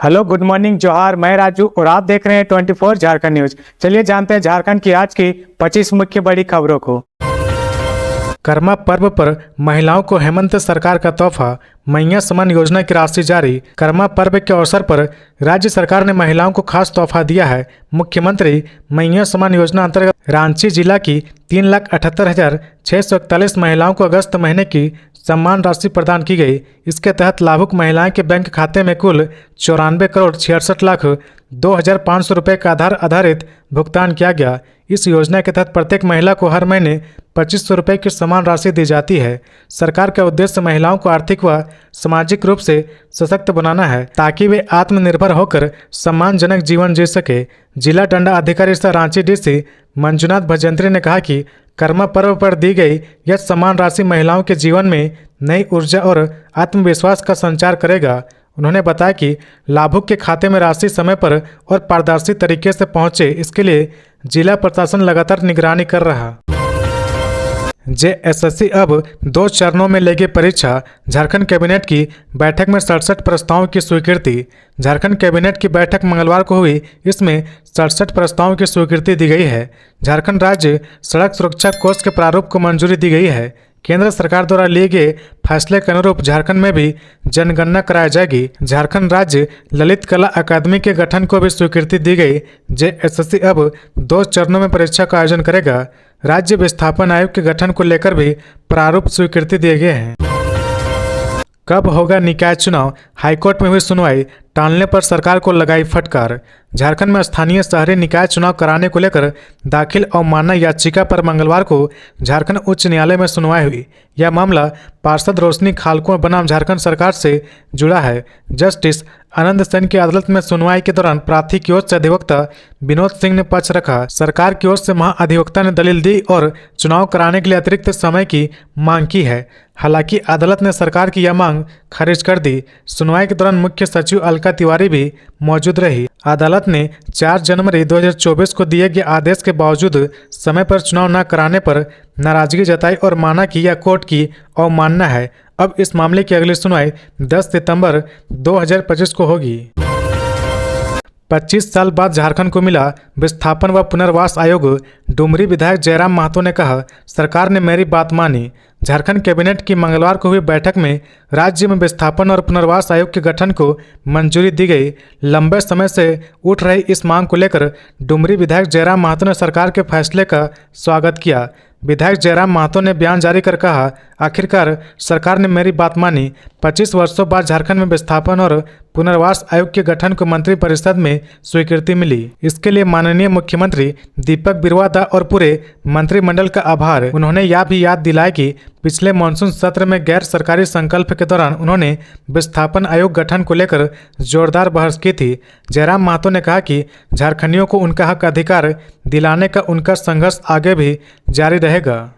Hello, good morning, जोहार। मैं राजू और आप देख रहे हैं 24 झारखंड न्यूज। चलिए जानते हैं झारखंड की आज की 25 मुख्य बड़ी खबरों को। कर्मा पर्व पर महिलाओं को हेमंत सरकार का तोहफा, मैया सम्मान योजना की राशि जारी। कर्मा पर्व के अवसर पर राज्य सरकार ने महिलाओं को खास तोहफा दिया है। मुख्यमंत्री मैया सम्मान योजना अंतर्गत रांची जिला की 3,78,641 महिलाओं को अगस्त महीने की सम्मान राशि प्रदान की गई। इसके तहत लाभुक महिलाएं के बैंक खाते में कुल 94,66,02,500 रुपये का आधार आधारित भुगतान किया गया। इस योजना के तहत प्रत्येक महिला को हर महीने 2,500 रुपये की समान राशि दी जाती है। सरकार का उद्देश्य महिलाओं को आर्थिक व सामाजिक रूप से सशक्त बनाना है ताकि वे आत्मनिर्भर होकर सम्मानजनक जीवन जी सके। जिला दंड अधिकारी सह रांची डीसी मंजुनाथ भजंत्री ने कहा कि कर्मा पर्व पर दी गई यह सम्मान राशि महिलाओं के जीवन में नई ऊर्जा और आत्मविश्वास का संचार करेगा। उन्होंने बताया कि लाभुक के खाते में राशि समय पर और पारदर्शी तरीके से पहुंचे, इसके लिए जिला प्रशासन लगातार निगरानी कर रहा। जेएसएससी अब 2 चरणों में लेगी परीक्षा। झारखंड कैबिनेट की बैठक में 67 प्रस्तावों की स्वीकृति। झारखंड कैबिनेट की बैठक मंगलवार को हुई। इसमें 67 प्रस्तावों की स्वीकृति दी गई है। झारखंड राज्य सड़क सुरक्षा कोष के प्रारूप को मंजूरी दी गई है। केंद्र सरकार द्वारा लिए गए फैसले के अनुरूप झारखंड में भी जनगणना कराई जाएगी। झारखंड राज्य ललित कला अकादमी के गठन को भी स्वीकृति दी गई। जेएसएससी अब 2 चरणों में परीक्षा का आयोजन करेगा। राज्य विस्थापन आयोग के गठन को लेकर भी प्रारूप स्वीकृति दिए गए हैं। कब होगा निकाय चुनाव? हाईकोर्ट में हुई सुनवाई, टालने पर सरकार को लगाई फटकार। झारखंड में स्थानीय शहरी निकाय चुनाव कराने को लेकर दाखिल अवमानना याचिका पर मंगलवार को झारखंड उच्च न्यायालय में सुनवाई हुई। यह मामला पार्षद रोशनी खालको बनाम झारखंड सरकार से जुड़ा है। जस्टिस आनंद सेन की अदालत में सुनवाई के दौरान प्रार्थी की ओर से अधिवक्ता विनोद सिंह ने पक्ष रखा। सरकार की ओर से महाअधिवक्ता ने दलील दी और चुनाव कराने के लिए अतिरिक्त समय की मांग की है। हालांकि अदालत ने सरकार की यह मांग खारिज कर दी। सुनवाई के दौरान मुख्य सचिव अलका तिवारी भी मौजूद रही। अदालत ने 4 जनवरी 2024 को दिए गए आदेश के बावजूद समय पर चुनाव न कराने पर नाराजगी जताई और माना कि यह कोर्ट की अवमानना है। अब इस मामले की अगली सुनवाई 10 सितंबर 2025 को होगी। 25 साल बाद झारखंड को मिला विस्थापन व पुनर्वास आयोग। डुमरी विधायक जयराम महतो ने कहा, सरकार ने मेरी बात मानी। झारखंड कैबिनेट की मंगलवार को हुई बैठक में राज्य में विस्थापन और पुनर्वास आयोग के गठन को मंजूरी दी गई। लंबे समय से उठ रही इस मांग को लेकर डुमरी विधायक जयराम महतो ने सरकार के फैसले का स्वागत किया। विधायक जयराम महतो ने बयान जारी कर कहा, आखिरकार सरकार ने मेरी बात मानी। 25 वर्षों बाद झारखंड में विस्थापन और पुनर्वास आयोग के गठन को मंत्रिपरिषद में स्वीकृति मिली। इसके लिए माननीय मुख्यमंत्री दीपक बिरुवा और पूरे मंत्रिमंडल का आभार। उन्होंने यह भी याद दिलाया कि पिछले मानसून सत्र में गैर सरकारी संकल्प के दौरान उन्होंने विस्थापन आयोग गठन को लेकर जोरदार बहस की थी। जयराम महतो ने कहा कि झारखंडियों को उनका हक अधिकार दिलाने का उनका संघर्ष आगे भी जारी रहेगा।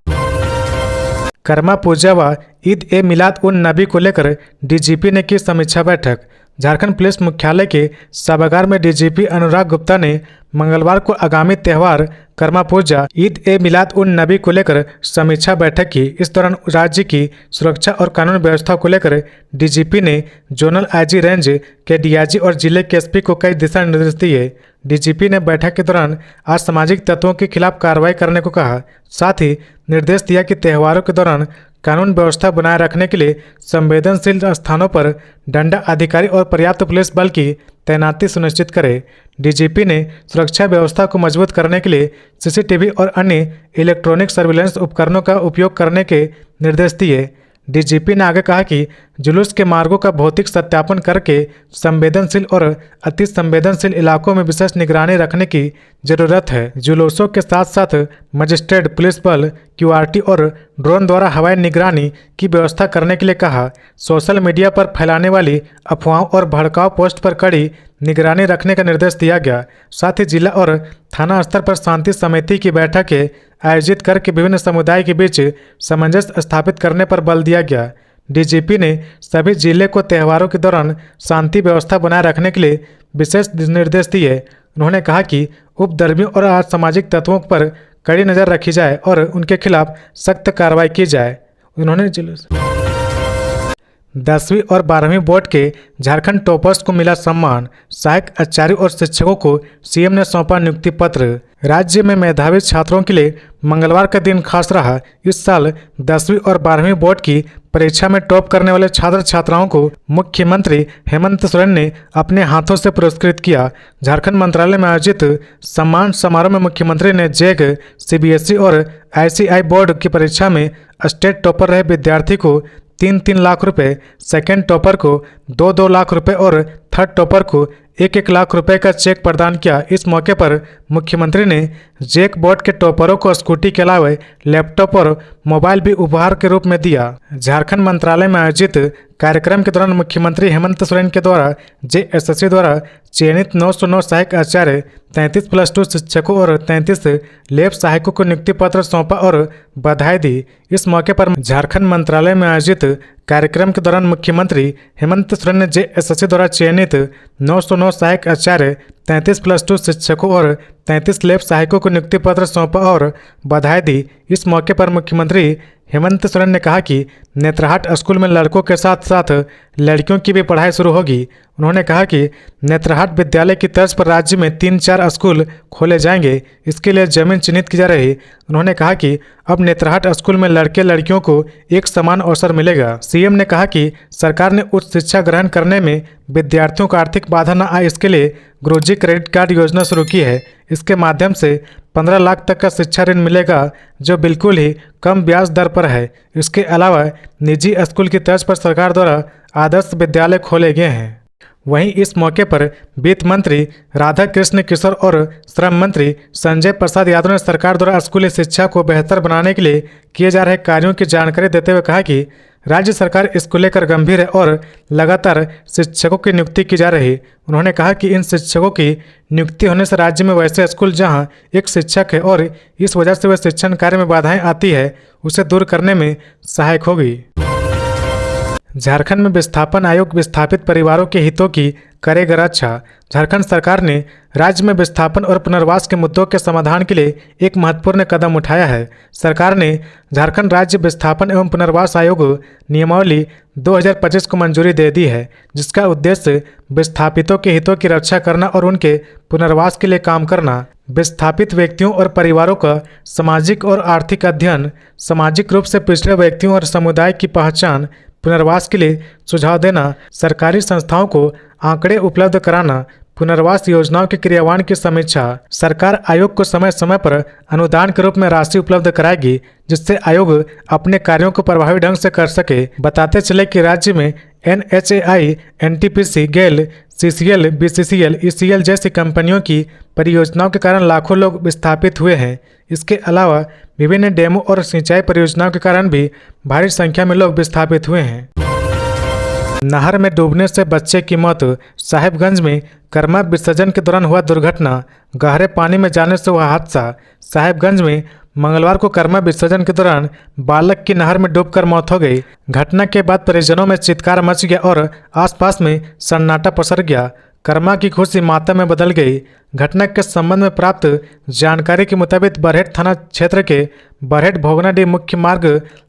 कर्मा पूजा व ईद ए मिलाद उन नबी को लेकर डीजीपी ने की समीक्षा बैठक। झारखंड पुलिस मुख्यालय के सभागार में डीजीपी अनुराग गुप्ता ने मंगलवार को आगामी त्यौहार कर्मा पूजा ईद ए मिलाद उन नबी को लेकर समीक्षा बैठक की। इस दौरान राज्य की सुरक्षा और कानून व्यवस्था को लेकर डीजीपी ने जोनल आईजी रेंज के डीआईजी और जिले के एसपी को कई दिशा निर्देश दिए। डीजीपी ने बैठक के दौरान असामाजिक तत्वों के खिलाफ कार्रवाई करने को कहा। साथ ही निर्देश दिया कि त्योहारों के दौरान कानून व्यवस्था बनाए रखने के लिए संवेदनशील स्थानों पर दंड अधिकारी और पर्याप्त पुलिस बल की तैनाती सुनिश्चित करे। डीजीपी ने सुरक्षा व्यवस्था को मजबूत करने के लिए सीसीटीवी और अन्य इलेक्ट्रॉनिक सर्विलांस उपकरणों का उपयोग करने के निर्देश दिए। डीजीपी ने आगे कहा कि जुलूस के मार्गों का भौतिक सत्यापन करके संवेदनशील और अति संवेदनशील इलाकों में विशेष निगरानी रखने की जरूरत है। जुलूसों के साथ साथ मजिस्ट्रेट, पुलिस बल, क्यूआरटी और ड्रोन द्वारा हवाई निगरानी की व्यवस्था करने के लिए कहा। सोशल मीडिया पर फैलाने वाली अफवाहों और भड़काऊ पोस्ट पर कड़ी निगरानी रखने का निर्देश दिया गया। साथ ही जिला और थाना स्तर पर शांति समिति की बैठकें आयोजित करके विभिन्न समुदाय के बीच सामंजस्य स्थापित करने पर बल दिया गया। डीजीपी ने सभी जिले को त्योहारों के दौरान शांति व्यवस्था बनाए रखने के लिए विशेष निर्देश दिए। उन्होंने कहा कि उपद्रवियों और असामाजिक तत्वों पर कड़ी नज़र रखी जाए और उनके खिलाफ सख्त कार्रवाई की जाए। उन्होंने 10वीं और 12वीं बोर्ड के झारखंड टॉपर्स को मिला सम्मान। सहायक आचार्य और शिक्षकों को सीएम ने सौंपा नियुक्ति पत्र। राज्य में मेधावी छात्रों के लिए मंगलवार का दिन खास रहा। इस साल 10वीं और 12वीं बोर्ड की परीक्षा में टॉप करने वाले छात्र छात्राओं को मुख्यमंत्री हेमंत सोरेन ने अपने हाथों से पुरस्कृत किया। झारखंड मंत्रालय में आयोजित सम्मान समारोह में मुख्यमंत्री ने जेक, सीबीएसई और आईसीआई बोर्ड की परीक्षा में स्टेट टॉपर रहे विद्यार्थी को 3-3 लाख रुपए, सेकेंड टॉपर को 2-2 लाख रुपए और थर्ड टॉपर को 1-1 लाख रुपए का चेक प्रदान किया। इस मौके पर मुख्यमंत्री ने जेक बोर्ड के टॉपरों को स्कूटी के अलावा लैपटॉप और मोबाइल भी उपहार के रूप में दिया। झारखंड मंत्रालय में आयोजित कार्यक्रम के दौरान मुख्यमंत्री हेमंत सोरेन के द्वारा जेएसएससी द्वारा चयनित 909 सहायक आचार्य, 33 +2 शिक्षकों और 33 लैब सहायकों को नियुक्ति पत्र सौंपा और बधाई दी। इस मौके पर झारखंड मंत्रालय में आयोजित कार्यक्रम के दौरान मुख्यमंत्री हेमंत सोरेन ने जेएसएससी द्वारा चयनित 909 सहायक आचार्य, 33 +2 शिक्षकों और 33 लैब सहायकों को नियुक्ति पत्र सौंपा और बधाई दी। इस मौके पर मुख्यमंत्री हेमंत सोरेन ने कहा कि नेत्रहाट स्कूल में लड़कों के साथ साथ लड़कियों की भी पढ़ाई शुरू होगी। उन्होंने कहा कि नेत्रहाट विद्यालय की तर्ज पर राज्य में 3-4 स्कूल खोले जाएंगे। इसके लिए जमीन चिन्हित की जा रही। उन्होंने कहा कि अब नेत्रहाट स्कूल में लड़के लड़कियों को एक समान अवसर मिलेगा। सीएम ने कहा कि सरकार ने उच्च शिक्षा ग्रहण करने में विद्यार्थियों को आर्थिक बाधा न आए, इसके लिए गुरुजी क्रेडिट कार्ड योजना शुरू की है। इसके माध्यम से 15 लाख तक का शिक्षा ऋण मिलेगा, जो बिल्कुल ही कम ब्याज दर पर है। इसके अलावा निजी स्कूल की तर्ज पर सरकार द्वारा आदर्श विद्यालय खोले गए हैं। वहीं इस मौके पर वित्त मंत्री राधा कृष्ण किशोर और श्रम मंत्री संजय प्रसाद यादव ने सरकार द्वारा स्कूली शिक्षा को बेहतर बनाने के लिए किए जा रहे कार्यों की जानकारी देते हुए कहा कि राज्य सरकार इसको लेकर गंभीर है और लगातार शिक्षकों की नियुक्ति की जा रही। उन्होंने कहा कि इन शिक्षकों की नियुक्ति होने से राज्य में वैसे स्कूल जहां एक शिक्षक है और इस वजह से वह शिक्षण कार्य में बाधाएं आती है, उसे दूर करने में सहायक होगी। झारखंड में विस्थापन आयोग विस्थापित परिवारों के हितों की करेगा रक्षा। झारखंड सरकार ने राज्य में विस्थापन और पुनर्वास के मुद्दों के समाधान के लिए एक महत्वपूर्ण कदम उठाया है। सरकार ने झारखंड राज्य विस्थापन एवं पुनर्वास आयोग नियमावली 2025 को मंजूरी दे दी है, जिसका उद्देश्य विस्थापितों के हितों की रक्षा करना और उनके पुनर्वास के लिए काम करना। विस्थापित व्यक्तियों और परिवारों का सामाजिक और आर्थिक अध्ययन, सामाजिक रूप से पिछड़े व्यक्तियों और समुदाय की पहचान, पुनर्वास के लिए सुझाव देना, सरकारी संस्थाओं को आंकड़े उपलब्ध कराना, पुनर्वास योजनाओं के क्रियान्वयन की समीक्षा। सरकार आयोग को समय समय पर अनुदान के रूप में राशि उपलब्ध कराएगी, जिससे आयोग अपने कार्यों को प्रभावी ढंग से कर सके। बताते चले कि राज्य में NHAI, NTPC, गेल, CCL, BCCL, ECL जैसी कंपनियों की परियोजनाओं के कारण लाखों लोग विस्थापित हुए हैं। इसके अलावा विभिन्न डैमों और सिंचाई परियोजनाओं के कारण भी भारी संख्या में लोग विस्थापित हुए हैं। नहर में डूबने से बच्चे की मौत। साहिबगंज में कर्मा विसर्जन के दौरान हुआ दुर्घटना। गहरे पानी में जाने से हुआ हादसा। साहिबगंज में मंगलवार को कर्मा विसर्जन के दौरान बालक की नहर में डूबकर मौत हो गई। घटना के बाद परिजनों में चित्कार मच गया और आसपास में सन्नाटा पसर गया। कर्मा की खुशी मातम में बदल गई। घटना के संबंध में प्राप्त जानकारी के मुताबिक बरहेट थाना क्षेत्र के बरहेट भोगनाडीह मुख्य मार्ग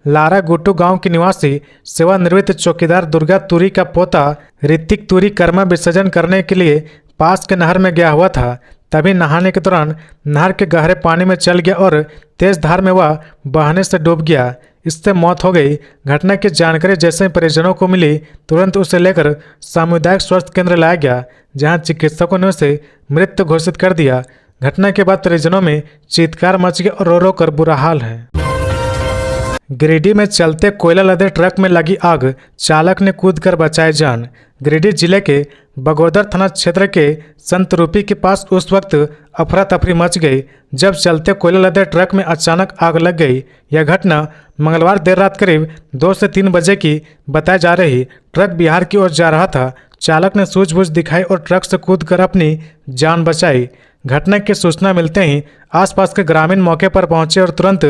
लारा गुट्टू गांव के निवासी सेवानिवृत्त चौकीदार दुर्गा तुरी का पोता ऋतिक तुरी कर्मा विसर्जन करने के लिए पास के नहर में गया हुआ था। तभी नहाने के दौरान नहर के गहरे पानी में चल गया और तेज धार में वह बहने से डूब गया। इससे मौत हो गई। घटना की जानकारी जैसे ही परिजनों को मिली, तुरंत उसे लेकर सामुदायिक स्वास्थ्य केंद्र लाया गया, जहां चिकित्सकों ने उसे मृत घोषित कर दिया। घटना के बाद परिजनों में चित्कार मच गया और रो रो कर बुरा हाल है। गिरिडीह में चलते कोयला लदे ट्रक में लगी आग, चालक ने कूदकर बचाई जान। गिरिडीह जिले के बगोदर थाना क्षेत्र के संत रूपी के पास उस वक्त अफरा तफरी मच गई जब चलते कोयला लदे ट्रक में अचानक आग लग गई। यह घटना मंगलवार देर रात करीब 2 से 3 बजे की बताई जा रही। ट्रक बिहार की ओर जा रहा था। चालक ने सूझबूझ दिखाई और ट्रक से कूदकर अपनी जान बचाई। घटना की सूचना मिलते ही आसपास के ग्रामीण मौके पर पहुंचे और तुरंत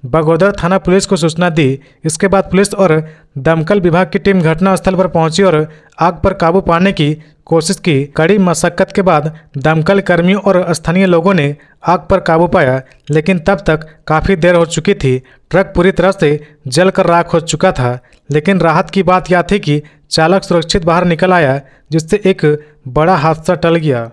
बगोदर थाना पुलिस को सूचना दी। इसके बाद पुलिस और दमकल विभाग की टीम घटनास्थल पर पहुंची और आग पर काबू पाने की कोशिश की। कड़ी मशक्कत के बाद दमकल कर्मियों और स्थानीय लोगों ने आग पर काबू पाया, लेकिन तब तक काफ़ी देर हो चुकी थी। ट्रक पूरी तरह से जलकर राख हो चुका था, लेकिन राहत की बात यह थी कि चालक सुरक्षित बाहर निकल आया, जिससे एक बड़ा हादसा टल गया।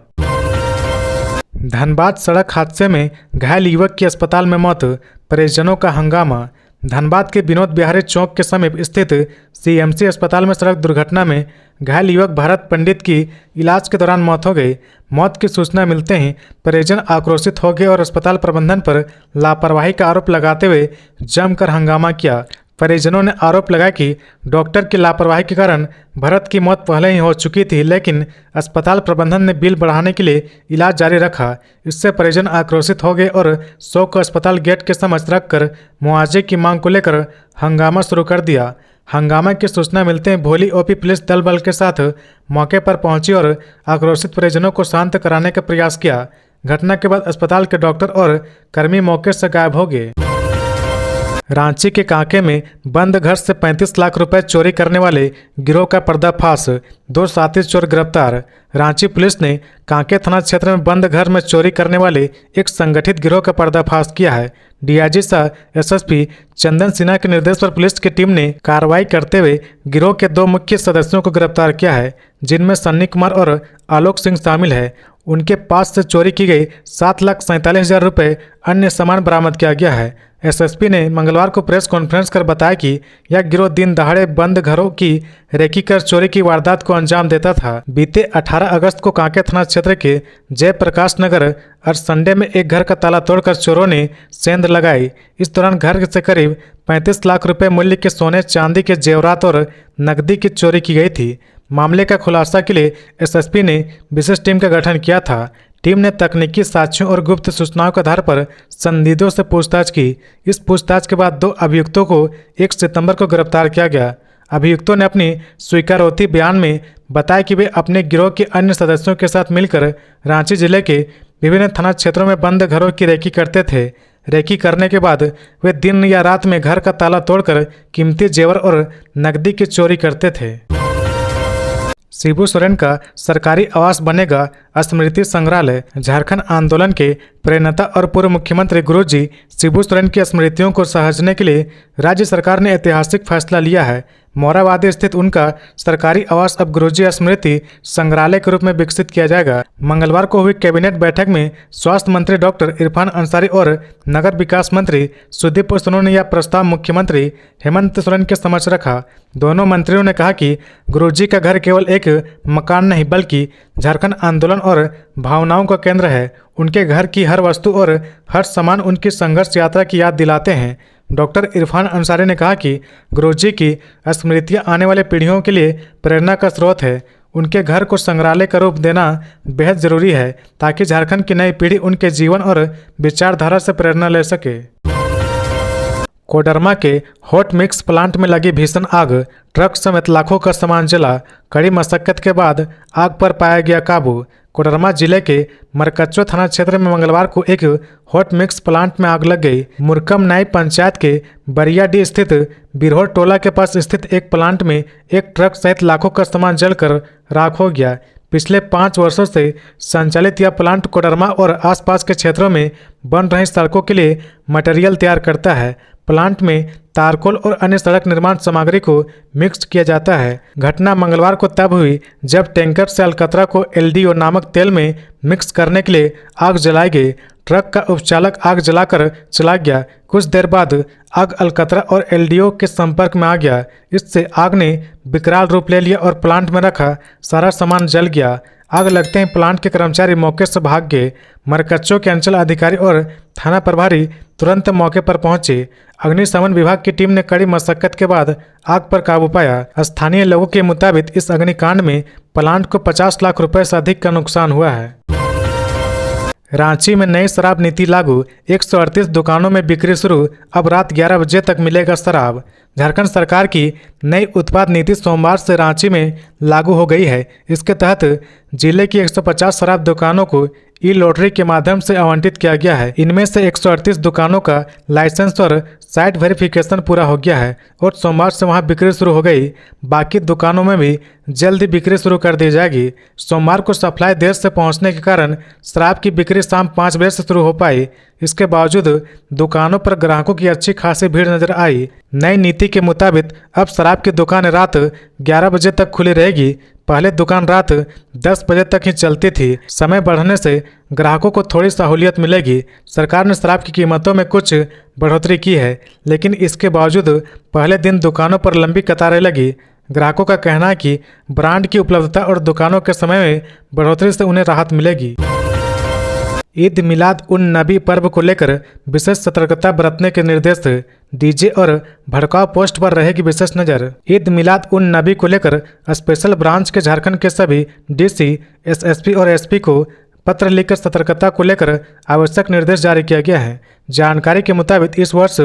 धनबाद सड़क हादसे में घायल युवक की अस्पताल में मौत, परिजनों का हंगामा। धनबाद के विनोद बिहारी चौक के समीप स्थित सीएमसी अस्पताल में सड़क दुर्घटना में घायल युवक भरत पंडित की इलाज के दौरान मौत हो गई। मौत की सूचना मिलते ही परिजन आक्रोशित हो गए और अस्पताल प्रबंधन पर लापरवाही का आरोप लगाते हुए जमकर हंगामा किया। परिजनों ने आरोप लगाया कि डॉक्टर की लापरवाही के कारण भरत की मौत पहले ही हो चुकी थी, लेकिन अस्पताल प्रबंधन ने बिल बढ़ाने के लिए इलाज जारी रखा। इससे परिजन आक्रोशित हो गए और शव को अस्पताल गेट के समक्ष रखकर मुआवजे की मांग को लेकर हंगामा शुरू कर दिया। हंगामा की सूचना मिलते ही भोली ओपी पुलिस दल बल के साथ मौके पर पहुंची और आक्रोशित परिजनों को शांत कराने का प्रयास किया। घटना के बाद अस्पताल के डॉक्टर और कर्मी मौके से गायब हो गए। रांची के कांके में बंद घर से 35 लाख रुपए चोरी करने वाले गिरोह का पर्दाफाश, 2 साथी चोर गिरफ्तार। रांची पुलिस ने कांके थाना क्षेत्र में बंद घर में चोरी करने वाले एक संगठित गिरोह का पर्दाफाश किया है। डीआईजी सह एसएसपी चंदन सिन्हा के निर्देश पर पुलिस की टीम ने कार्रवाई करते हुए गिरोह के 2 मुख्य सदस्यों को गिरफ्तार किया है, जिनमें सन्नी कुमार और आलोक सिंह शामिल है। उनके पास से चोरी की गई 7,47,000 रुपये अन्य सामान बरामद किया गया है। एसएसपी ने मंगलवार को प्रेस कॉन्फ्रेंस कर बताया कि यह गिरोह दिन दहाड़े बंद घरों की रेकी कर चोरी की वारदात को अंजाम देता था। बीते 18 अगस्त को कांके थाना क्षेत्र के जयप्रकाश नगर और संडे में एक घर का ताला तोड़कर चोरों ने सेंध लगाई। इस दौरान घर से करीब 35 लाख रुपए मूल्य के सोने चांदी के जेवरात और नकदी की चोरी की गई थी। मामले का खुलासा के लिए एसएसपी ने विशेष टीम का गठन किया था। टीम ने तकनीकी साक्ष्यों और गुप्त सूचनाओं के आधार पर संदिग्धों से पूछताछ की। इस पूछताछ के बाद 2 अभियुक्तों को 1 सितंबर को गिरफ्तार किया गया। अभियुक्तों ने अपनी स्वीकारोक्ति बयान में बताया कि वे अपने गिरोह के अन्य सदस्यों के साथ मिलकर रांची जिले के विभिन्न थाना क्षेत्रों में बंद घरों की रेकी करते थे। रेकी करने के बाद वे दिन या रात में घर का ताला तोड़कर कीमती जेवर और नकदी की चोरी करते थे। शिबू सोरेन का सरकारी आवास बनेगा स्मृति संग्रहालय। झारखंड आंदोलन के प्रेरणा और पूर्व मुख्यमंत्री गुरुजी शिबू सोरेन की स्मृतियों को सहेजने के लिए राज्य सरकार ने ऐतिहासिक फैसला लिया है। मोराबादी स्थित उनका सरकारी आवास अब गुरुजी स्मृति संग्रहालय के रूप में विकसित किया जाएगा। मंगलवार को हुई कैबिनेट बैठक में स्वास्थ्य मंत्री डॉक्टर इरफान अंसारी और नगर विकास मंत्री सुदीप सोनू ने यह प्रस्ताव मुख्यमंत्री हेमंत सोरेन के समक्ष रखा। दोनों मंत्रियों ने कहा कि गुरुजी का घर केवल एक मकान नहीं बल्कि झारखंड आंदोलन और भावनाओं का केंद्र है। उनके घर की हर वस्तु और हर सामान उनकी संघर्ष यात्रा की याद दिलाते हैं। डॉक्टर इरफान अंसारी ने कहा कि गुरुजी की स्मृतियां आने वाले पीढ़ियों के लिए प्रेरणा का स्रोत है। उनके घर को संग्रहालय का रूप देना बेहद जरूरी है ताकि झारखंड की नई पीढ़ी उनके जीवन और विचारधारा से प्रेरणा ले सके। कोडरमा के हॉट मिक्स प्लांट में लगी भीषण आग, ट्रक समेत लाखों का सामान जला। कड़ी मशक्कत के बाद आग पर पाया गया काबू। कोडरमा जिले के मरकच्चो थाना क्षेत्र में मंगलवार को एक हॉट मिक्स प्लांट में आग लग गई। मुरकम नाई पंचायत के बरियाडी स्थित बिरहोर टोला के पास स्थित एक प्लांट में एक ट्रक सहित लाखों का सामान जलकर राख हो गया। पिछले 5 वर्षों से संचालित यह प्लांट कोडरमा और आसपास के क्षेत्रों में बन रही सड़कों के लिए मटेरियल तैयार करता है। प्लांट में तारकोल और अन्य सड़क निर्माण सामग्री को मिक्स किया जाता है। घटना मंगलवार को तब हुई जब टैंकर से अलकतरा को एलडीओ नामक तेल में मिक्स करने के लिए आग जलाई गई। ट्रक का उपचालक आग जलाकर चला गया। कुछ देर बाद आग अलकतरा और एलडीओ के संपर्क में आ गया। इससे आग ने विकराल रूप ले लिया और प्लांट में रखा सारा सामान जल गया। आग लगते ही प्लांट के कर्मचारी मौके से भाग गए। मरकच्चो के अंचल अधिकारी और थाना प्रभारी तुरंत मौके पर पहुंचे। अग्निशमन विभाग की टीम ने कड़ी मशक्कत के बाद आग पर काबू पाया। स्थानीय लोगों के मुताबिक इस अग्निकांड में प्लांट को 50 लाख रुपए से अधिक का नुकसान हुआ है। रांची में नई शराब नीति लागू, 138 दुकानों में बिक्री शुरू। अब रात 11 बजे तक मिलेगा शराब। झारखंड सरकार की नई उत्पाद नीति सोमवार से रांची में लागू हो गई है। इसके तहत जिले की 150 शराब दुकानों को ई लॉटरी के माध्यम से आवंटित किया गया है। इनमें से 138 दुकानों का लाइसेंस और साइट वेरिफिकेशन पूरा हो गया है और सोमवार से वहां बिक्री शुरू हो गई। बाकी दुकानों में भी जल्द ही बिक्री शुरू कर दी जाएगी। सोमवार को सप्लाई देर से पहुंचने के कारण शराब की बिक्री शाम 5 बजे से शुरू हो पाई। इसके बावजूद दुकानों पर ग्राहकों की अच्छी खासी भीड़ नजर आई। नई नीति के मुताबिक अब शराब की दुकान रात 11 बजे तक खुली रहेगी। पहले दुकान रात 10 बजे तक ही चलती थी। समय बढ़ने से ग्राहकों को थोड़ी सहूलियत मिलेगी। सरकार ने शराब की कीमतों में कुछ बढ़ोतरी की है, लेकिन इसके बावजूद पहले दिन दुकानों पर लंबी कतारें लगी। ग्राहकों का कहना है कि ब्रांड की उपलब्धता और दुकानों के समय में बढ़ोतरी से उन्हें राहत मिलेगी। ईद मिलाद उन नबी पर्व को लेकर विशेष सतर्कता बरतने के निर्देश। डीजे और भड़काऊ पोस्ट पर रहेगी विशेष नजर। ईद मिलाद उन नबी को लेकर स्पेशल ब्रांच के झारखंड के सभी डीसी, एसएसपी और एसपी को पत्र लिखकर सतर्कता को लेकर आवश्यक निर्देश जारी किया गया है। जानकारी के मुताबिक इस वर्ष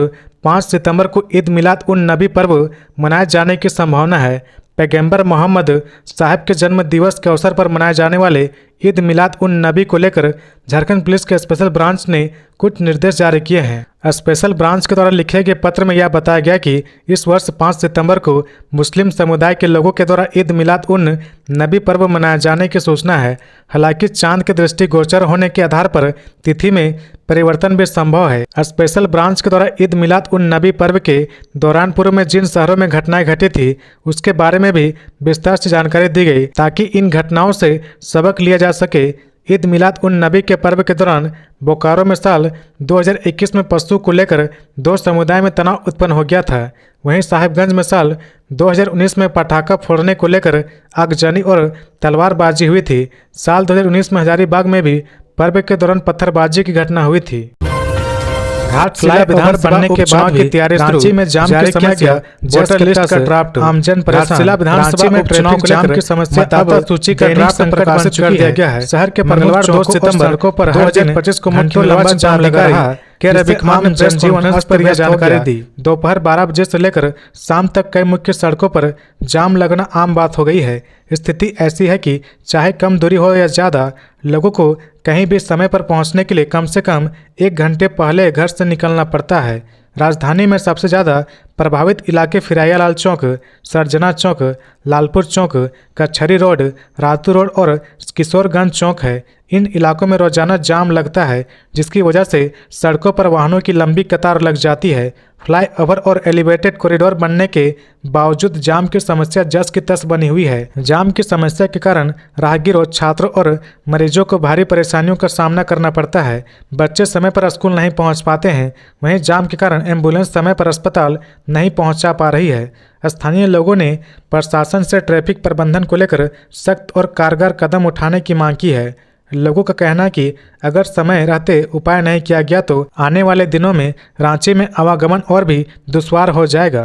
5 सितंबर को ईद मिलाद उन नबी पर्व मनाए जाने की संभावना है। पैगंबर मोहम्मद साहब के जन्म दिवस के अवसर पर मनाए जाने वाले ईद मिलाद उन नबी को लेकर झारखंड पुलिस के स्पेशल ब्रांच ने कुछ निर्देश जारी किए हैं। स्पेशल ब्रांच के द्वारा लिखे गए पत्र में यह बताया गया कि इस वर्ष 5 सितंबर को मुस्लिम समुदाय के लोगों के द्वारा ईद मिलाद उन नबी पर्व मनाए जाने की सूचना है। हालांकि चांद के दृष्टिगोचर होने के आधार पर तिथि में परिवर्तन भी संभव है। स्पेशल ब्रांच के द्वारा ईद मिलाद उन नबी पर्व के दौरान पूर्व में जिन शहरों में घटनाएं घटी थी उसके बारे में भी विस्तार से जानकारी दी गई, ताकि इन घटनाओं से सबक लिया जा सके। ईद मिलाद उन नबी के पर्व के दौरान बोकारो में साल 2021 में पशु को लेकर 2 समुदाय में तनाव उत्पन्न हो गया था। वहीं साहिबगंज में साल 2019 में पटाखा फोड़ने को लेकर आगजनी और तलवारबाजी हुई थी। साल 2019 में हजारीबाग में भी पर्व के दौरान पत्थरबाजी की घटना हुई थी। घाटशिला विधान बनने के बाद की तैयारी रांची में जाम की समस्या, वोटर लिस्ट का ड्राफ्ट, आमजन परेशान। विधानसभा में ट्रैफिक जाम की समस्या अब सूची का ड्राफ्ट प्रकाशित कर दिया गया है। शहर के मंगलवार 2 सितंबर सड़कों पर 2025 को मुख्य लंबा जाम लगा रहा के रविकुमार ने जनजीवन पर यह जानकारी दी। दोपहर 12 बजे से लेकर शाम तक कई मुख्य सड़कों पर जाम लगना आम बात हो गई है। स्थिति ऐसी है कि चाहे कम दूरी हो या ज़्यादा, लोगों को कहीं भी समय पर पहुंचने के लिए कम से कम 1 घंटे पहले घर से निकलना पड़ता है। राजधानी में सबसे ज़्यादा प्रभावित इलाके फिराया लाल चौक, सरजना चौक, लालपुर चौक, कचहरी रोड, रातू रोड और किशोरगंज चौक है। इन इलाकों में रोजाना जाम लगता है, जिसकी वजह से सड़कों पर वाहनों की लंबी कतार लग जाती है। फ्लाईओवर और एलिवेटेड कॉरिडोर बनने के बावजूद जाम की समस्या जस की तस बनी हुई है। जाम की समस्या के कारण राहगीरों, छात्रों और मरीजों को भारी परेशानियों का सामना करना पड़ता है। बच्चे समय पर स्कूल नहीं पहुंच पाते हैं। वहीं जाम के कारण एम्बुलेंस समय पर अस्पताल नहीं पहुंचा पा रही है। स्थानीय लोगों ने प्रशासन से ट्रैफिक प्रबंधन को लेकर सख्त और कारगर कदम उठाने की मांग की है। लोगों का कहना है कि अगर समय रहते उपाय नहीं किया गया तो आने वाले दिनों में रांची में आवागमन और भी दुश्वार हो जाएगा।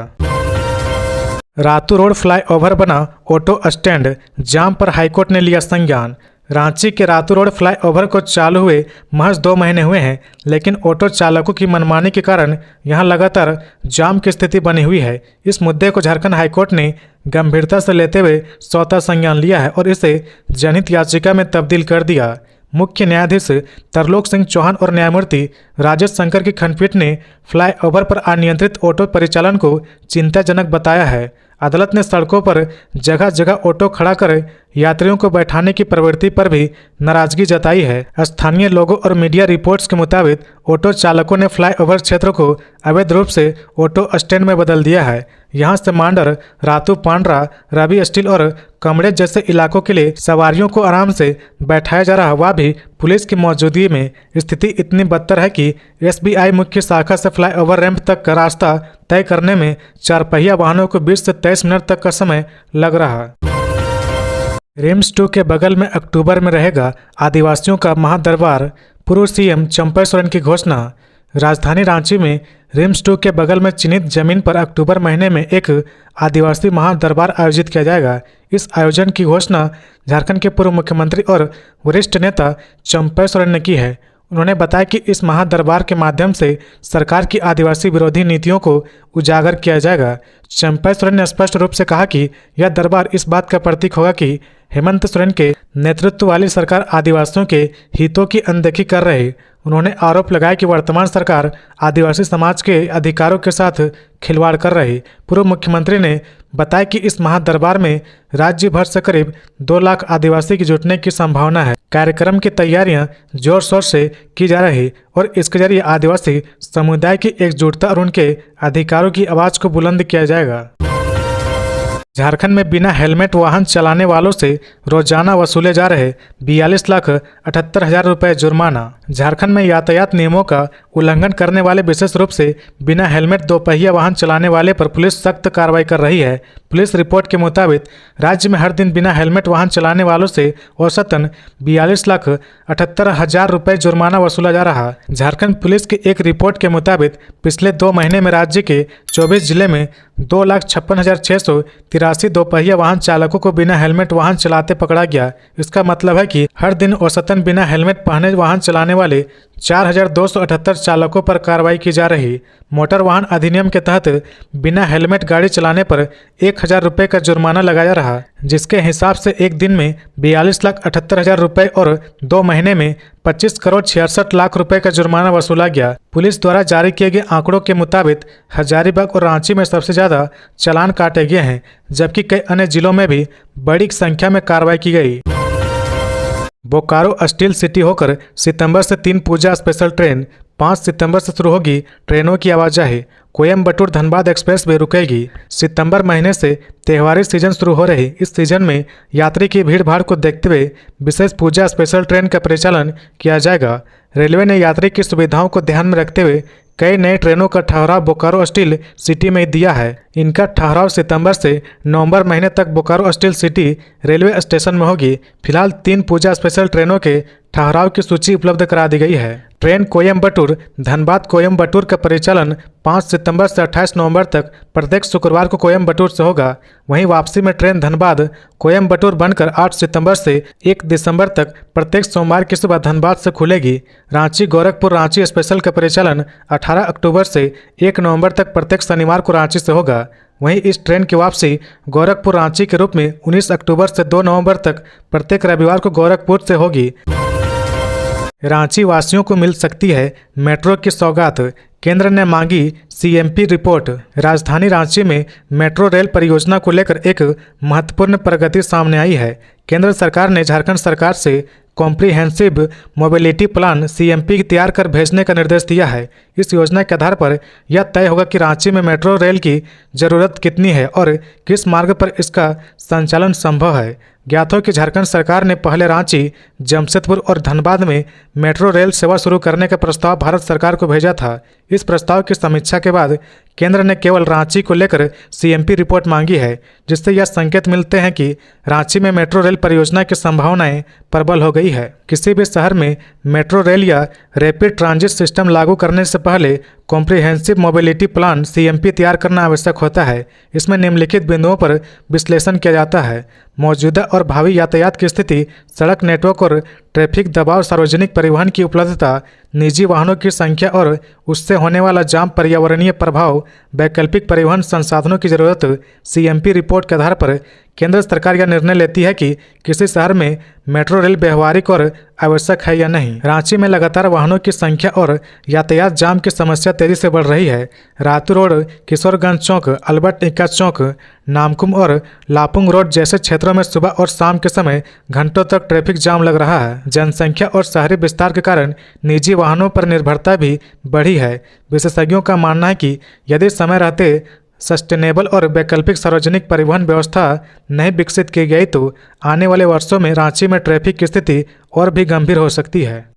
रातू रोड फ्लाईओवर बना ऑटो स्टैंड, जाम पर हाईकोर्ट ने लिया संज्ञान। रांची के रातू रोड फ्लाईओवर को चालू हुए महज 2 महीने हुए हैं, लेकिन ऑटो चालकों की मनमानी के कारण यहां लगातार जाम की स्थिति बनी हुई है। इस मुद्दे को झारखंड हाईकोर्ट ने गंभीरता से लेते हुए स्वतः संज्ञान लिया है और इसे जनहित याचिका में तब्दील कर दिया। मुख्य न्यायाधीश तरलोक सिंह चौहान और न्यायमूर्ति राजेश शंकर की खंडपीठ ने फ्लाईओवर पर अनियंत्रित ऑटो परिचालन को चिंताजनक बताया है। अदालत ने सड़कों पर जगह जगह ऑटो खड़ा कर यात्रियों को बैठाने की प्रवृत्ति पर भी नाराजगी जताई है। स्थानीय लोगों और मीडिया रिपोर्ट्स के मुताबिक ऑटो चालकों ने फ्लाईओवर क्षेत्र को अवैध रूप से ऑटो स्टैंड में बदल दिया है। यहां से मांडर, रातू पांड्रा, रवि स्टील और कमड़े जैसे इलाकों के लिए सवारियों को आराम से बैठाया जा रहा, वह भी पुलिस की मौजूदगी में। स्थिति इतनी बदतर है कि एसबीआई मुख्य शाखा से फ्लाईओवर रैंप तक का रास्ता तय करने में 4 पहिया वाहनों को 20 से 23 मिनट तक का समय लग रहा। रिम्स 2 के बगल में अक्टूबर में रहेगा आदिवासियों का महादरबार, पूर्व सीएम चंपई सोरेन की घोषणा। राजधानी रांची में रिम्स 2 के बगल में चिन्हित जमीन पर अक्टूबर महीने में एक आदिवासी महादरबार आयोजित किया जाएगा। इस आयोजन की घोषणा झारखंड के पूर्व मुख्यमंत्री और वरिष्ठ नेता चंपई सोरेन ने की है। उन्होंने बताया कि इस महादरबार के माध्यम से सरकार की आदिवासी विरोधी नीतियों को उजागर किया जाएगा। चंपा सोरेन ने स्पष्ट रूप से कहा कि यह दरबार इस बात का प्रतीक होगा कि हेमंत सोरेन के नेतृत्व वाली सरकार आदिवासियों के हितों की अनदेखी कर रही। उन्होंने आरोप लगाया कि वर्तमान सरकार आदिवासी समाज के अधिकारों के साथ खिलवाड़ कर रही। पूर्व मुख्यमंत्री ने बताया कि इस महादरबार में राज्य भर से करीब 2 लाख आदिवासी की जुटने की संभावना है। कार्यक्रम की तैयारियां जोर शोर से की जा रही और इसके जरिए आदिवासी समुदाय की एकजुटता और उनके अधिकारों की आवाज को बुलंद किया जाएगा। झारखंड में बिना हेलमेट वाहन चलाने वालों से रोजाना वसूले जा रहे 42,78,000 रुपये जुर्माना। झारखंड में यातायात नियमों का उल्लंघन करने वाले विशेष रूप से बिना हेलमेट दोपहिया वाहन चलाने वाले पर पुलिस सख्त कार्रवाई कर रही है। पुलिस रिपोर्ट के मुताबिक राज्य में हर दिन बिना हेलमेट वाहन चलाने वालों से औसतन 42,78,000 रुपये जुर्माना वसूला जा रहा। झारखंड पुलिस की एक रिपोर्ट के मुताबिक पिछले 2 महीने में राज्य के 24 जिले में 2,56,683 दोपहिया वाहन चालकों को बिना हेलमेट वाहन चलाते पकड़ा गया। इसका मतलब है कि हर दिन औसतन बिना हेलमेट पहने वाहन चलाने वाले 4,278 चालकों पर कार्रवाई की जा रही। मोटर वाहन अधिनियम के तहत बिना हेलमेट गाड़ी चलाने पर 1,000 रुपये का जुर्माना लगाया रहा, जिसके हिसाब से एक दिन में 42,78,000 रुपये और 2 महीने में 25,66,00,000 रुपये का जुर्माना वसूला गया। पुलिस द्वारा जारी किए गए आंकड़ों के मुताबिक हजारीबाग और रांची में सबसे ज़्यादा चालान काटे गए हैं, जबकि कई अन्य जिलों में भी बड़ी संख्या में कार्रवाई की गई। बोकारो स्टील सिटी होकर सितंबर से 3 पूजा स्पेशल ट्रेन, 5 सितंबर से शुरू होगी ट्रेनों की आवाजाही। कोयम्बटूर धनबाद एक्सप्रेस भी रुकेगी। सितंबर महीने से त्योहारी सीजन शुरू हो रही इस सीजन में यात्री की भीड़ भाड़ को देखते हुए विशेष पूजा स्पेशल ट्रेन का परिचालन किया जाएगा। रेलवे ने यात्री की सुविधाओं को ध्यान में रखते हुए कई नई ट्रेनों का ठहराव बोकारो स्टील सिटी में दिया है। इनका ठहराव सितंबर से नवंबर महीने तक Bokaro steel city railway station में होगी। फिलहाल 3 पूजा स्पेशल ट्रेनों के ठहराव की सूची उपलब्ध करा दी गई है। ट्रेन कोयम्बटूर धनबाद कोयम्बटूर का परिचालन 5 सितंबर से 28 नवंबर तक प्रत्येक शुक्रवार को कोयम्बटूर से होगा। वहीं वापसी में ट्रेन धनबाद कोयम्बटूर बनकर 8 सितंबर से 1 दिसंबर तक प्रत्येक सोमवार की सुबह धनबाद से खुलेगी। रांची गोरखपुर रांची स्पेशल का परिचालन 18 अक्टूबर से 1 नवंबर तक प्रत्येक शनिवार को रांची से होगा। वहीं इस ट्रेन की वापसी गोरखपुर रांची के रूप में 19 अक्टूबर से 2 नवंबर तक प्रत्येक रविवार को गोरखपुर से होगी। रांची वासियों को मिल सकती है मेट्रो की सौगात, केंद्र ने मांगी सीएमपी रिपोर्ट। राजधानी रांची में मेट्रो रेल परियोजना को लेकर एक महत्वपूर्ण प्रगति सामने आई है। केंद्र सरकार ने झारखंड सरकार से कॉम्प्रिहेंसिव मोबिलिटी प्लान सीएमपी तैयार कर भेजने का निर्देश दिया है। इस योजना के आधार पर यह तय होगा कि रांची में मेट्रो रेल की ज़रूरत कितनी है और किस मार्ग पर इसका संचालन संभव है। ज्ञात हो कि झारखंड सरकार ने पहले रांची, जमशेदपुर और धनबाद में मेट्रो रेल सेवा शुरू करने का प्रस्ताव भारत सरकार को भेजा था। इस प्रस्ताव की समीक्षा के बाद केंद्र ने केवल रांची को लेकर सीएमपी रिपोर्ट मांगी है, जिससे यह संकेत मिलते हैं कि रांची में मेट्रो रेल परियोजना की संभावनाएं प्रबल हो गई है। किसी भी शहर में मेट्रो रेल या रैपिड ट्रांजिट सिस्टम लागू करने से पहले कॉम्प्रिहेंसिव मोबिलिटी प्लान सीएमपी तैयार करना आवश्यक होता है। इसमें निम्नलिखित बिंदुओं पर विश्लेषण किया जाता है: मौजूदा और भावी यातायात की स्थिति, सड़क नेटवर्क और ट्रैफिक दबाव, सार्वजनिक परिवहन की उपलब्धता, निजी वाहनों की संख्या और उससे होने वाला जाम, पर्यावरणीय प्रभाव, वैकल्पिक परिवहन संसाधनों की जरूरत। सीएमपी रिपोर्ट के आधार पर केंद्र सरकार यह निर्णय लेती है कि किसी शहर में मेट्रो रेल व्यवहारिक और आवश्यक है या नहीं। रांची में लगातार वाहनों की संख्या और यातायात जाम की समस्या तेजी से बढ़ रही है। रातू रोड, किशोरगंज चौक, अल्बर्ट एक्का चौक, नामकुम और लापुंग रोड जैसे क्षेत्रों में सुबह और शाम के समय घंटों तक ट्रैफिक जाम लग रहा है। जनसंख्या और शहरी विस्तार के कारण निजी वाहनों पर निर्भरता भी बढ़ी है। विशेषज्ञों का मानना है कि यदि समय रहते सस्टेनेबल और वैकल्पिक सार्वजनिक परिवहन व्यवस्था नहीं विकसित की गई तो आने वाले वर्षों में रांची में ट्रैफिक की स्थिति और भी गंभीर हो सकती है।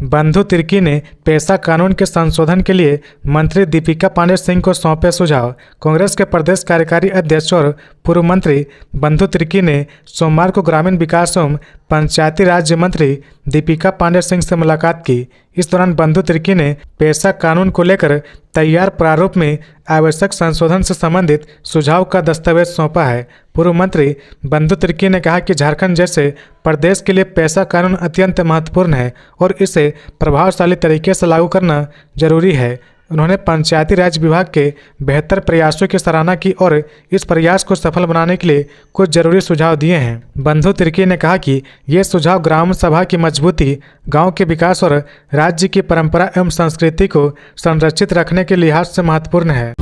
बंधु तिर्की ने पेशा कानून के संशोधन के लिए मंत्री दीपिका पांडे सिंह को सौंपे सुझाव। कांग्रेस के प्रदेश कार्यकारी अध्यक्ष और पूर्व मंत्री बंधु तिर्की ने सोमवार को ग्रामीण विकास एवं पंचायती राज्य मंत्री दीपिका पांडे सिंह से मुलाकात की। इस दौरान बंधु तिर्की ने पेशा कानून को लेकर तैयार प्रारूप में आवश्यक संशोधन से संबंधित सुझाव का दस्तावेज सौंपा है। पूर्व मंत्री बंधु तिर्की ने कहा कि झारखंड जैसे प्रदेश के लिए पेशा कानून अत्यंत महत्वपूर्ण है और इसे प्रभावशाली तरीके से लागू करना जरूरी है। उन्होंने पंचायती राज विभाग के बेहतर प्रयासों की सराहना की और इस प्रयास को सफल बनाने के लिए कुछ जरूरी सुझाव दिए हैं। बंधु तिर्की ने कहा कि ये सुझाव ग्राम सभा की मजबूती, गांव के विकास और राज्य की परंपरा एवं संस्कृति को संरक्षित रखने के लिहाज से महत्वपूर्ण है।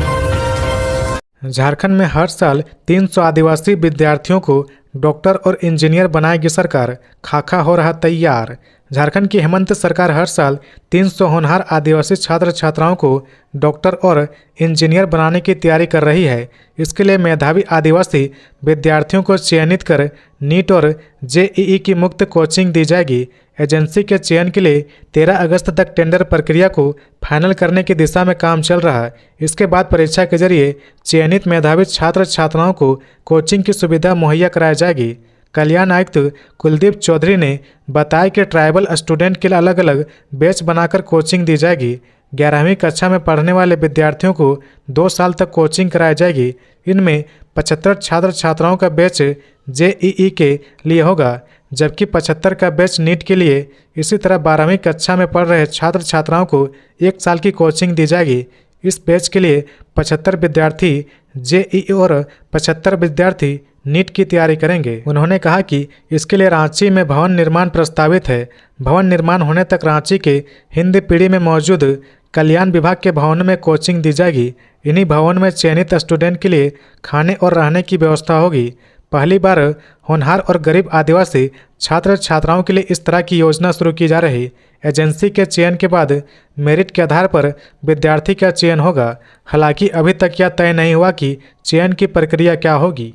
झारखंड में हर साल 300 आदिवासी विद्यार्थियों को डॉक्टर और इंजीनियर बनाएगी सरकार, खाका हो रहा तैयार। झारखंड की हेमंत सरकार हर साल 300 होनहार आदिवासी छात्र छात्राओं को डॉक्टर और इंजीनियर बनाने की तैयारी कर रही है। इसके लिए मेधावी आदिवासी विद्यार्थियों को चयनित कर नीट और जेईई की मुक्त कोचिंग दी जाएगी। एजेंसी के चयन के लिए 13 अगस्त तक टेंडर प्रक्रिया को फाइनल करने की दिशा में काम चल रहा है। इसके बाद परीक्षा के जरिए चयनित मेधावी छात्र छात्राओं को कोचिंग की सुविधा मुहैया कराई जाएगी। कल्याण आयुक्त कुलदीप चौधरी ने बताया कि ट्राइबल स्टूडेंट के लिए अलग अलग बैच बनाकर कोचिंग दी जाएगी। 11वीं कक्षा में पढ़ने वाले विद्यार्थियों को 2 साल तक कोचिंग कराई जाएगी। इनमें 75 छात्र छात्राओं का बैच जेईई के लिए होगा, जबकि 75 का बैच नीट के लिए। इसी तरह 12वीं कक्षा में पढ़ रहे छात्र छात्राओं को 1 साल की कोचिंग दी जाएगी। इस बैच के लिए 75 विद्यार्थी जेईई और 75 विद्यार्थी नीट की तैयारी करेंगे। उन्होंने कहा कि इसके लिए रांची में भवन निर्माण प्रस्तावित है। भवन निर्माण होने तक रांची के हिंद पीढ़ी में मौजूद कल्याण विभाग के भवन में कोचिंग दी जाएगी। इन्हीं भवन में चयनित स्टूडेंट के लिए खाने और रहने की व्यवस्था होगी। पहली बार होनहार और गरीब आदिवासी छात्र छात्राओं के लिए इस तरह की योजना शुरू की जा रही। एजेंसी के चयन के बाद मेरिट के आधार पर विद्यार्थी का चयन होगा। हालांकि अभी तक यह तय नहीं हुआ कि चयन की प्रक्रिया क्या होगी।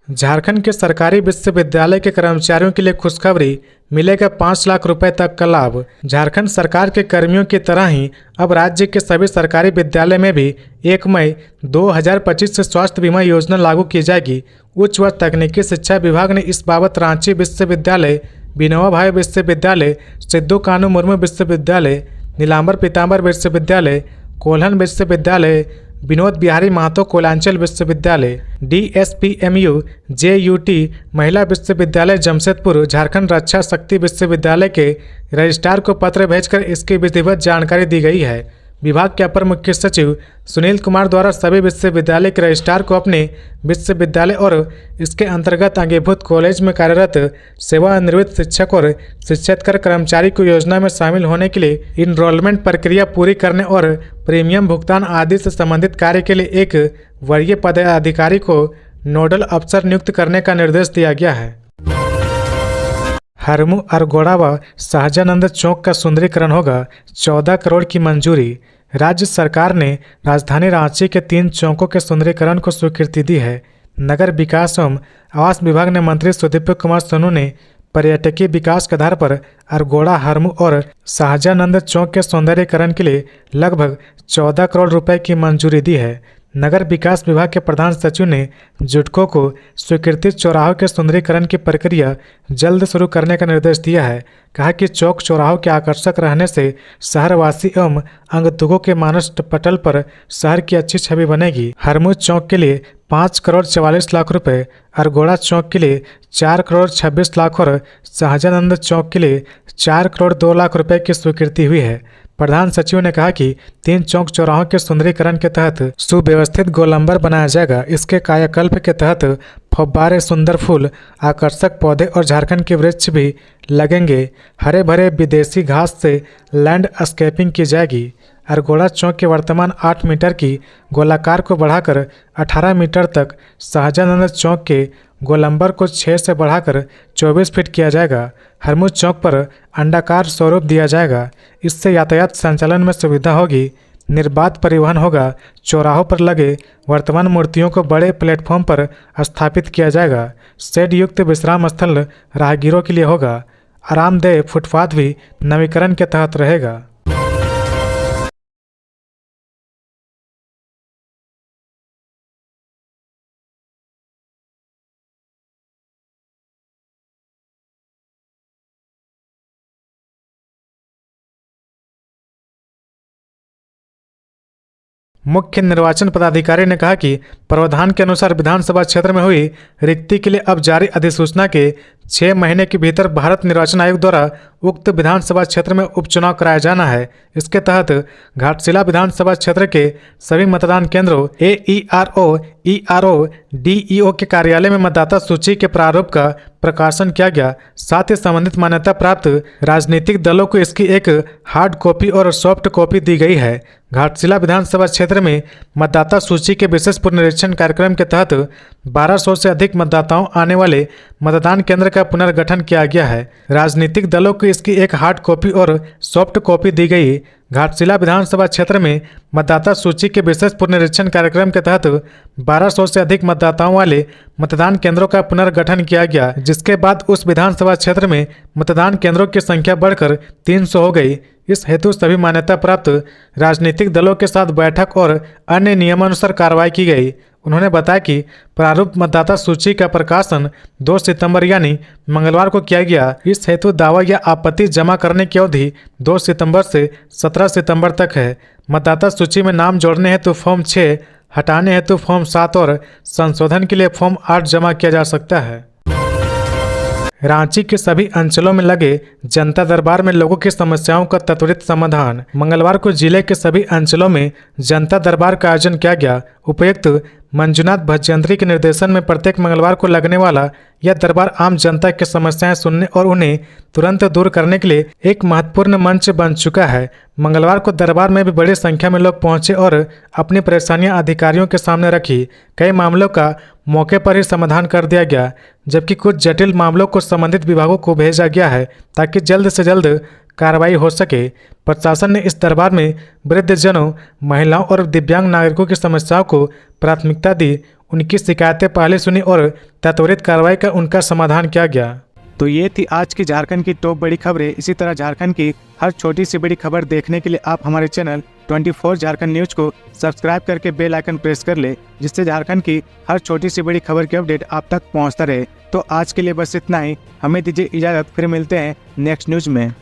झारखंड के सरकारी विश्वविद्यालय के कर्मचारियों के लिए खुशखबरी, मिलेगा 5 लाख रुपए तक का लाभ। झारखंड सरकार के कर्मियों की तरह ही अब राज्य के सभी सरकारी विद्यालय में भी 1 मई 2025 से स्वास्थ्य बीमा योजना लागू की जाएगी। उच्च व तकनीकी शिक्षा विभाग ने इस बाबत रांची विश्वविद्यालय, विनोबा भावे विश्वविद्यालय, सिद्धू कानू मुर्मू विश्वविद्यालय, नीलांबर पीताम्बर विश्वविद्यालय, कोल्हन विश्वविद्यालय, विनोद बिहारी महतो कोयलांचल विश्वविद्यालय, डीएसपीएमयू, जेयूटी महिला विश्वविद्यालय जमशेदपुर, झारखंड रक्षा शक्ति विश्वविद्यालय के रजिस्ट्रार को पत्र भेजकर इसकी विधिवत जानकारी दी गई है। विभाग के अपर मुख्य सचिव सुनील कुमार द्वारा सभी विश्वविद्यालय के रजिस्ट्रार को अपने विश्वविद्यालय और इसके अंतर्गत अंगीभूत कॉलेज में कार्यरत सेवानिवृत्त शिक्षक और शिक्षकेतर कर्मचारी को योजना में शामिल होने के लिए इनरोलमेंट प्रक्रिया पूरी करने और प्रीमियम भुगतान आदि से संबंधित कार्य के लिए एक वरीय पदाधिकारी को नोडल अफसर नियुक्त करने का निर्देश दिया गया है। हरमू अरगोड़ा व शाहजानंद चौक का सुंदरीकरण होगा, 14 करोड़ की मंजूरी। राज्य सरकार ने राजधानी रांची के 3 चौकों के सुंदरीकरण को स्वीकृति दी है। नगर विकास एवं आवास विभाग ने मंत्री सुदीप कुमार सोनू ने पर्यटकीय विकास के आधार पर अरगोड़ा, हरमू और शाहजानंद चौक के सौंदर्यीकरण के लिए लगभग 14 करोड़ रुपए की मंजूरी दी है। नगर विकास विभाग के प्रधान सचिव ने जुडको को स्वीकृति चौराहों के सुंदरीकरण की प्रक्रिया जल्द शुरू करने का निर्देश दिया है। कहा कि चौक चौराहों के आकर्षक रहने से शहरवासी एवं अंगतुकों के मानस पटल पर शहर की अच्छी छवि बनेगी। हरमू चौक के लिए 5 करोड़ 44 लाख रुपए, अरगोड़ा चौक के लिए 4 करोड़ 26 लाख और शाहजानंद चौक के लिए 4 करोड़ 2 लाख रुपए की स्वीकृति हुई है। प्रधान सचिव ने कहा कि 3 चौक चौराहों के सुंदरीकरण के तहत सुव्यवस्थित गोलंबर बनाया जाएगा। इसके कायाकल्प के तहत फव्वारे, सुंदर फूल, आकर्षक पौधे और झारखंड के वृक्ष भी लगेंगे। हरे भरे विदेशी घास से लैंडस्केपिंग की जाएगी। अरगोड़ा चौक के वर्तमान 8 मीटर की गोलाकार को बढ़ाकर 18 मीटर तक, शाहजानंद चौक के गोलंबर को 6 से बढ़ाकर 24 फीट किया जाएगा। हरमू चौक पर अंडाकार स्वरूप दिया जाएगा। इससे यातायात संचालन में सुविधा होगी, निर्बाध परिवहन होगा। चौराहों पर लगे वर्तमान मूर्तियों को बड़े प्लेटफॉर्म पर स्थापित किया जाएगा। शेड युक्त विश्राम स्थल राहगीरों के लिए होगा। आरामदेह फुटपाथ भी नवीकरण के तहत रहेगा। मुख्य निर्वाचन पदाधिकारी ने कहा कि प्रावधान के अनुसार विधानसभा क्षेत्र में हुई रिक्ति के लिए अब जारी अधिसूचना के 6 महीने के भीतर भारत निर्वाचन आयोग द्वारा उक्त विधानसभा क्षेत्र में उपचुनाव कराया जाना है। इसके तहत घाटशिला विधानसभा क्षेत्र के सभी मतदान केंद्रों AERO, ERO, DEO के कार्यालय में मतदाता सूची के प्रारूप का प्रकाशन किया गया। साथ ही संबंधित मान्यता प्राप्त राजनीतिक दलों को इसकी एक हार्ड कॉपी और सॉफ्ट कॉपी दी गई है। घाटशिला विधानसभा क्षेत्र में मतदाता सूची के विशेष पुनरीक्षण कार्यक्रम के तहत 1200 से अधिक मतदाताओं आने वाले मतदान केंद्र का पुनर्गठन किया गया है। राजनीतिक दलों को इसकी एक हार्ड कॉपी और सॉफ्ट कॉपी दी गई। घाटशिला विधानसभा क्षेत्र में मतदाता सूची के विशेष पुनरीक्षण कार्यक्रम के तहत 1200 से अधिक मतदाताओं वाले मतदान केंद्रों का पुनर्गठन किया गया, जिसके बाद उस विधानसभा क्षेत्र में मतदान केंद्रों की संख्या बढ़कर 300 हो गई। इस हेतु सभी मान्यता प्राप्त राजनीतिक दलों के साथ बैठक और अन्य नियमानुसार कार्रवाई की गई। उन्होंने बताया कि प्रारूप मतदाता सूची का प्रकाशन 2 सितंबर यानी मंगलवार को किया गया। इस हेतु दावा या आपत्ति जमा करने की अवधि 2 सितंबर से 17 सितंबर तक है। मतदाता सूची में नाम जोड़ने हेतु फॉर्म 6, हटाने हेतु फॉर्म 7 और संशोधन के लिए फॉर्म 8 जमा किया जा सकता है। रांची के सभी अंचलों में लगे जनता दरबार में लोगों की समस्याओं का त्वरित समाधान। मंगलवार को जिले के सभी अंचलों में जनता दरबार का आयोजन किया गया। उपायुक्त मंजुनाथ भजयंत्री के निर्देशन में प्रत्येक मंगलवार को लगने वाला यह दरबार आम जनता की समस्याएं सुनने और उन्हें तुरंत दूर करने के लिए एक महत्वपूर्ण मंच बन चुका है। मंगलवार को दरबार में भी बड़ी संख्या में लोग पहुंचे और अपनी परेशानियां अधिकारियों के सामने रखी। कई मामलों का मौके पर ही समाधान कर दिया गया, जबकि कुछ जटिल मामलों को संबंधित विभागों को भेजा गया है ताकि जल्द से जल्द कार्रवाई हो सके। प्रशासन ने इस दरबार में वृद्धजनों, महिलाओं और दिव्यांग नागरिकों की समस्याओं को प्राथमिकता दी। उनकी शिकायतें पहले सुनी और त्वरित कार्रवाई कर उनका समाधान किया गया। तो ये थी आज की झारखंड की टॉप बड़ी खबरें। इसी तरह झारखंड की हर छोटी सी बड़ी खबर देखने के लिए आप हमारे चैनल 24 झारखंड न्यूज को सब्सक्राइब करके बेल आइकन प्रेस कर ले, जिससे झारखंड की हर छोटी सी बड़ी खबर की अपडेट आप तक पहुंचता रहे। तो आज के लिए बस इतना ही। हमें दीजिए इजाज़त, फिर मिलते हैं नेक्स्ट न्यूज में।